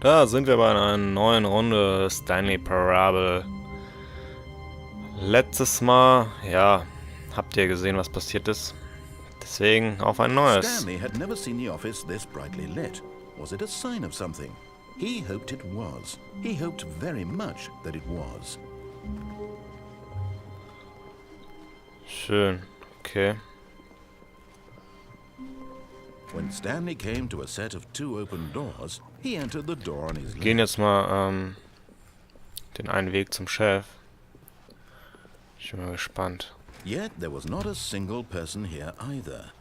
Da sind wir bei einer neuen Runde Stanley Parable. Letztes Mal, ja, habt ihr gesehen, was passiert ist. Deswegen auf ein neues. Stanley had never seen the office this brightly lit. Was it a sign of something? He hoped it was. He hoped very much that it was. Schön, okay. When Stanley came to a set of two open doors, he entered the door on his Wir gehen left. jetzt mal den einen Weg zum Chef. Ich bin mal gespannt. Yet there was not a single person here either.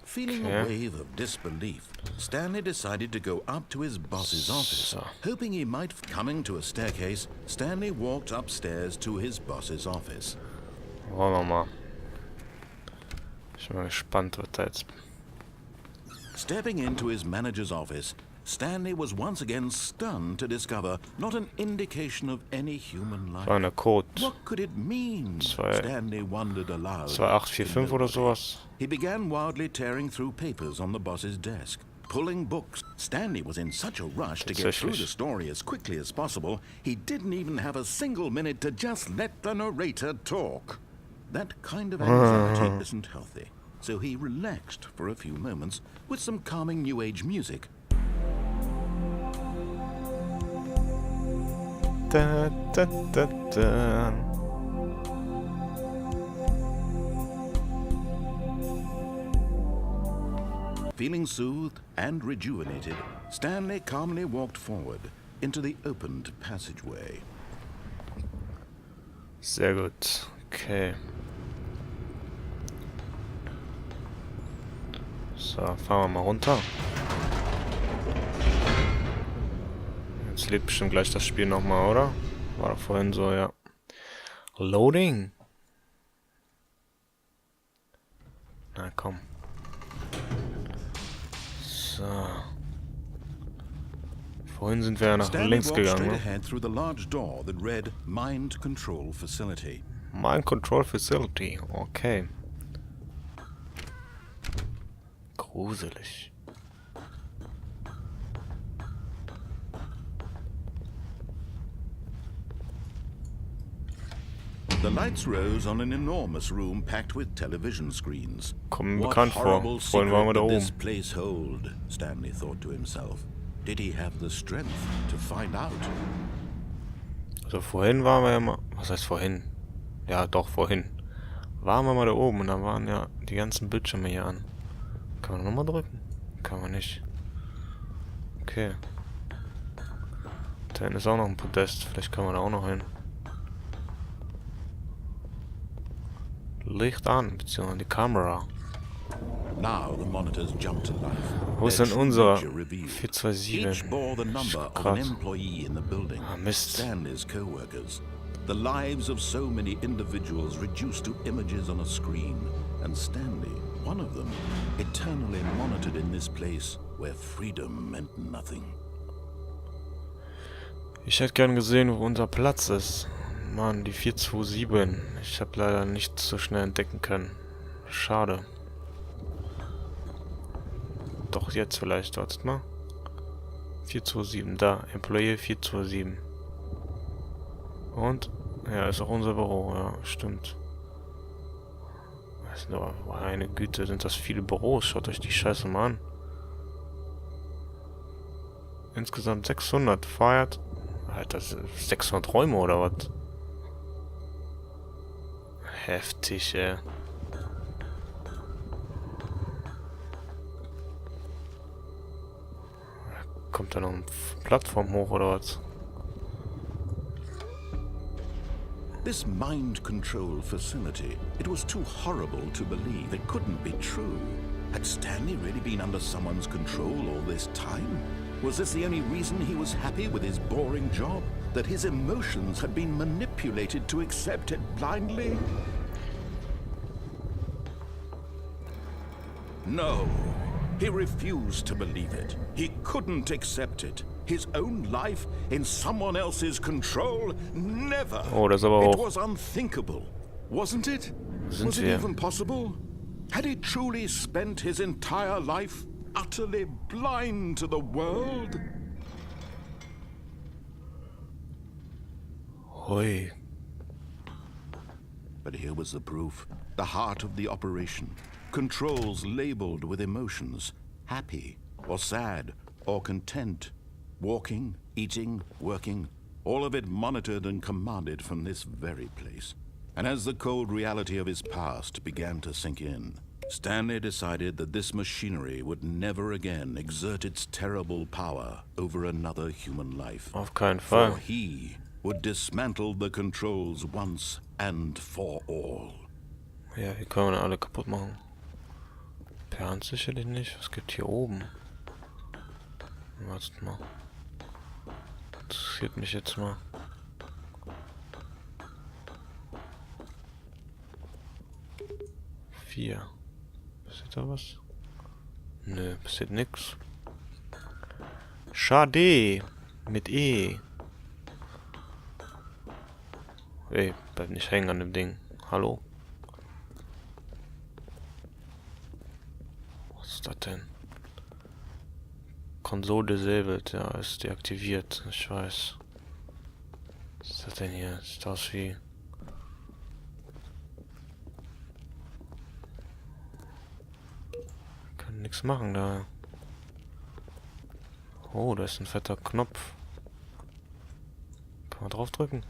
Feeling a wave of disbelief, Stanley decided to go up to his boss's office. Hoping he might coming to a staircase, Stanley walked upstairs to his boss's office. Wollen wir mal. Ich bin mal gespannt, was da jetzt... Stepping into his manager's office, Stanley was once again stunned to discover not an indication of any human life. Das war eine Code. What could it mean? Stanley wondered aloud. 2845 oder sowas. He began wildly tearing through papers on the boss's desk, pulling books. Stanley was in such a rush to get through the story as quickly as possible, he didn't even have a single minute to just let the narrator talk. That kind of anxiety isn't healthy, so he relaxed for a few moments with some calming New Age music. Da, da, da, da. Feeling soothed and rejuvenated, Stanley calmly walked forward into the opened passageway. Sehr gut. Okay. So, fahren wir mal runter. Jetzt lädt bestimmt gleich das Spiel nochmal, oder? War doch vorhin so, ja. Loading. Na komm. So. Vorhin sind wir ja nach links gegangen. Ne? Mind Control Facility, okay. Gruselig. The lights rose on an enormous room packed with television screens. Kommt mir bekannt vor. Vorhin waren wir da oben. This place hold, Stanley thought to himself. Did he have the strength to find out? Also vorhin waren wir ja mal... Was heißt vorhin? Ja, doch, vorhin. Waren wir mal da oben und da waren ja die ganzen Bildschirme hier an. Kann man nochmal drücken? Kann man nicht. Okay. Da hinten ist auch noch ein Podest. Vielleicht kann man da auch noch hin. Licht an, beziehungsweise die Kamera. Now the monitors jumped to life. Wo ist denn unser 427? Each bore the number of an employee in the building. Ah, Mist. Stanley's co-workers. The lives of so many individuals reduced to images on a screen. And Stanley, one of them, eternally monitored in this place where freedom meant nothing. Ich hätte gern gesehen, wo unser Platz ist. Mann, die 427. Ich habe leider nicht so schnell entdecken können. Schade. Doch jetzt vielleicht, wartet mal. 427, da. Employee 427. Und? Ja, ist auch unser Büro, ja, stimmt. Das sind aber, meine Güte, sind das viele Büros. Schaut euch die Scheiße mal an. Insgesamt 600. Feiert. Alter, 600 Räume oder was? Heftig, ey. Kommt da noch eine Plattform hoch oder was? This mind control facility, it was too horrible to believe. It couldn't be true. Had Stanley really been under someone's control all this time? Was this the only reason he was happy with his boring job? That his emotions had been manipulated to accept it blindly? No. He refused to believe it. He couldn't accept it. His own life in someone else's control? Never. Oh, das ist aber auch... It was unthinkable, wasn't it? Was it even possible? Had he truly spent his entire life utterly blind to the world? Hui. But here was the proof. The heart of the operation. Controls labeled with emotions. Happy, or sad, or content. Walking, eating, working. All of it monitored and commanded from this very place. And as the cold reality of his past began to sink in, Stanley decided that this machinery would never again exert its terrible power over another human life. Auf keinen Fall. For he would dismantle the controls once and for all. Ja, wie können wir alle kaputt machen? Per Hand sicherlich nicht. Was gibt hier oben? Wartet mal. Interessiert mich jetzt mal. Vier. Passiert da was? Nö, passiert nix. Schade. Mit E. Ey, bleib nicht hängen an dem Ding. Hallo? Was ist das denn? Konsole disabled, ja, ist deaktiviert, ich weiß. Was ist das denn hier? Sieht aus wie... Kann nichts machen da. Oh, da ist ein fetter Knopf. Kann man draufdrücken?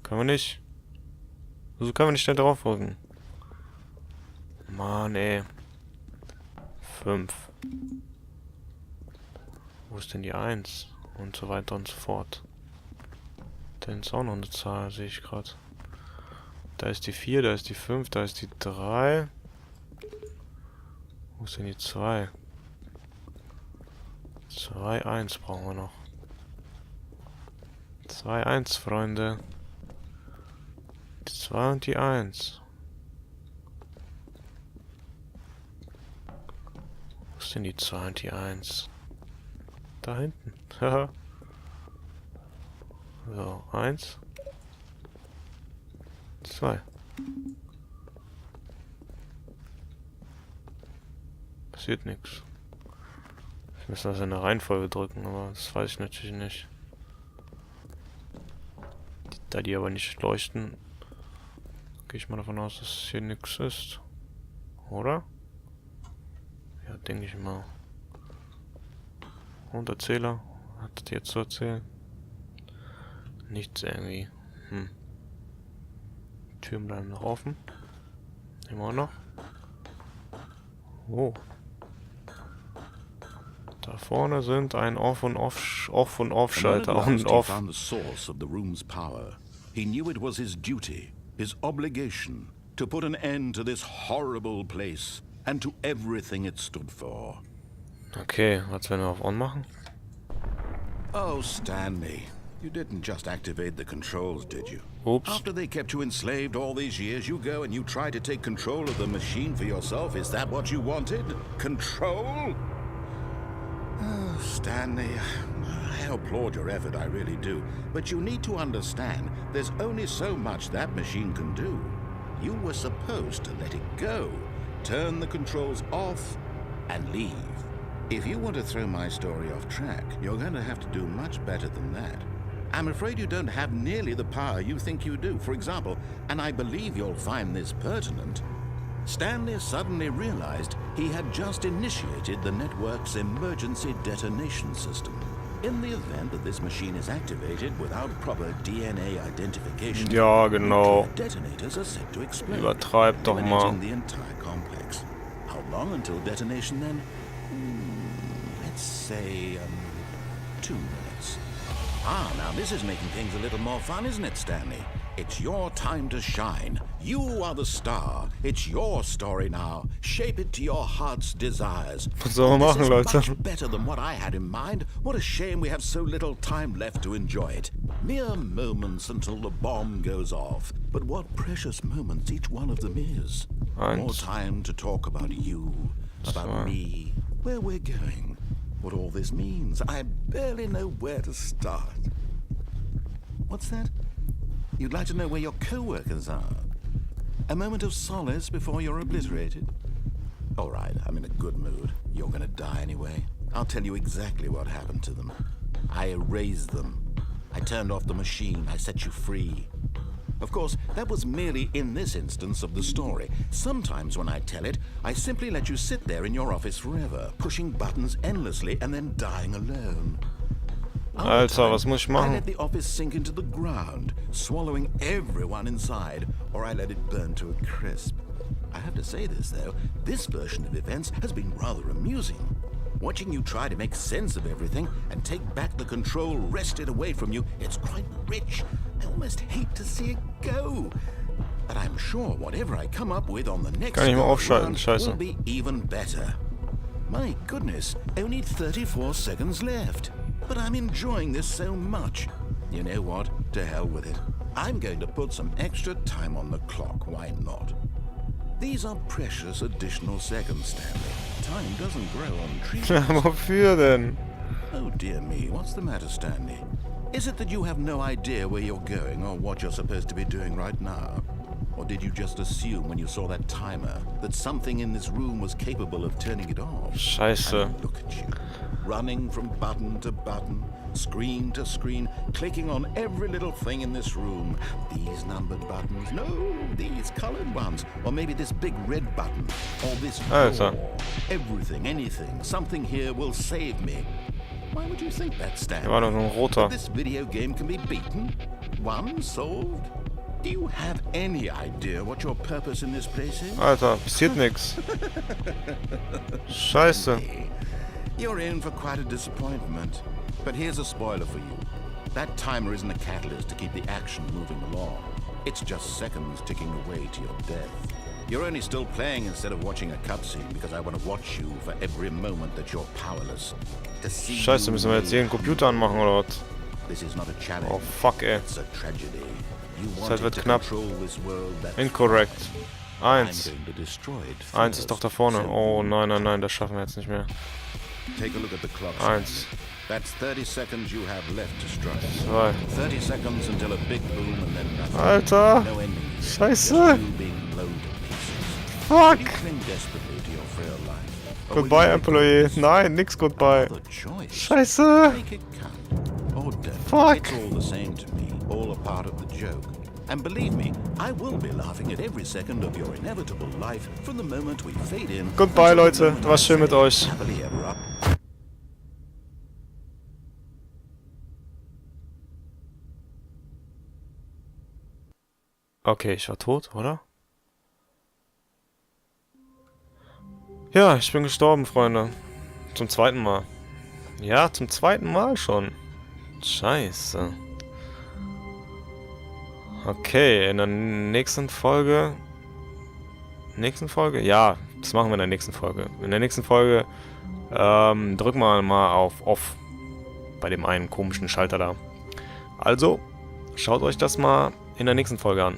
Kann man nicht. Wieso kann man nicht da draufdrücken? Mann, ey. 5. Wo ist denn die 1? Und so weiter und so fort. Dann ist auch noch eine Zahl, sehe ich gerade. Da ist die 4, da ist die 5, da ist die 3. Wo ist denn die 2? 2, 1 brauchen wir noch. 2, 1, Freunde. Die 2 und die 1. Wo ist denn die 2 und die 1? Da hinten. Haha. So, 1. 2. Passiert nichts. Ich muss das in der Reihenfolge drücken, aber das weiß ich natürlich nicht. Da die aber nicht leuchten, gehe ich mal davon aus, dass hier nichts ist. Oder? Ja, denke ich mal. Und Erzähler? Hat das jetzt zu erzählen? Nichts irgendwie. Türen bleiben noch offen. Immer noch. Oh. Da vorne sind ein Off- und Off-Schalter. On and off. Found the source of the room's power. He knew it was his duty, his obligation, to put an end to this horrible place and to everything it stood for. Okay, was werden wir auf On machen? Oh, Stanley, you didn't just activate the controls, did you? Oops. After they kept you enslaved all these years, you go and you try to take control of the machine for yourself. Is that what you wanted? Control? Oh, Stanley, I applaud your effort, I really do. But you need to understand, there's only so much that machine can do. You were supposed to let it go, turn the controls off, and leave. If you want to throw my story off track, you're going to have to do much better than that. I'm afraid you don't have nearly the power you think you do. For example, and I believe you'll find this pertinent, Stanley suddenly realized he had just initiated the network's emergency detonation system. In the event that this machine is activated without proper DNA identification, Ja, genau. detonators are set to explode, Übertreib doch mal. eliminating the entire complex. How long until detonation then? Let's say 2 minutes. Ah, now this is making things a little more fun, isn't it, Stanley? It's your time to shine. You are the star. It's your story now. Shape it to your heart's desires. Was sollen wir machen, This is Leute? much better than what I had in mind. What a shame we have so little time left to enjoy it. Mere moments until the bomb goes off. But what precious moments each one of them is. More time to talk about you, about me, where we're going, what all this means. I barely know where to start. What's that? You'd like to know where your co-workers are? A moment of solace before you're obliterated? All right, I'm in a good mood. You're gonna die anyway. I'll tell you exactly what happened to them. I erased them. I turned off the machine. I set you free. Of course, that was merely in this instance of the story. Sometimes when I tell it, I simply let you sit there in your office forever, pushing buttons endlessly and then dying alone. Alter, was muss ich I machen? let the office sink into the ground, swallowing everyone inside, or I let it burn to a crisp. I have to say this, though, this version of events has been rather amusing. Watching you try to make sense of everything and take back the control wrested away from you, it's quite rich. I almost hate to see it go. But I'm sure whatever I come up with on the next Kann ich mal go aufschalten, around scheiße. will be even better. My goodness, only 34 seconds left. But I'm enjoying this so much. You know what? To hell with it. I'm going to put some extra time on the clock. Why not? These are precious additional seconds, Stanley. Time doesn't grow on trees. Wofür denn? Oh dear me, what's the matter, Stanley? Is it that you have no idea where you're going or what you're supposed to be doing right now? Or did you just assume when you saw that timer that something in this room was capable of turning it off? Scheiße. I mean, look at you, running from button to button, screen to screen, clicking on every little thing in this room. These numbered buttons, no, these colored ones, or maybe this big red button, or this Alter. door. Everything, anything, something here will save me. Why would you think that, Stan? War doch nur ein roter. This video game can be beaten? Won? Solved? Do you have any idea what your purpose in this place is? Alter, passiert nix. Scheiße. You're in for quite a disappointment. But here's a spoiler for you. That timer isn't a catalyst to keep the action moving along. It's just seconds ticking away to your death. You're only still playing instead of watching a cutscene because I want to watch you for every moment that you're powerless. To see Scheiße, müssen wir jetzt hier den Computer anmachen oder was? This is not a challenge. Oh fuck, ey. It's a tragedy. You Zeit wanted wird to knapp. control this world that Incorrect. I'm 1. going to destroy it 1 ist doch da vorne. Oh nein, nein, nein, das schaffen wir jetzt nicht mehr. Take a look at the clock. 1. That's 30 seconds you have left to strike. 2. 30 seconds until a big boom and then nothing. Alter. No ending. Scheiße. Just you being blown to pieces. Fuck. You cling desperately to your frail life. Or will Goodbye, you make Employee. the Nein, nix goodbye. other choice? Scheiße. Make it count. Or don't. Fuck. It's all the same to me. All a part of the joke. And believe me, I will be laughing at every second of your inevitable life from the moment we fade in. Goodbye, until the Leute. moment War I schön say mit euch. happily ever up. Okay, ich war tot, oder? Ja, ich bin gestorben, Freunde. Zum zweiten Mal. Ja, zum zweiten Mal schon. Scheiße. Okay, in der nächsten Folge... Ja, das machen wir in der nächsten Folge. In der nächsten Folge drücken wir mal auf Off. Bei dem einen komischen Schalter da. Also, schaut euch das mal in der nächsten Folge an.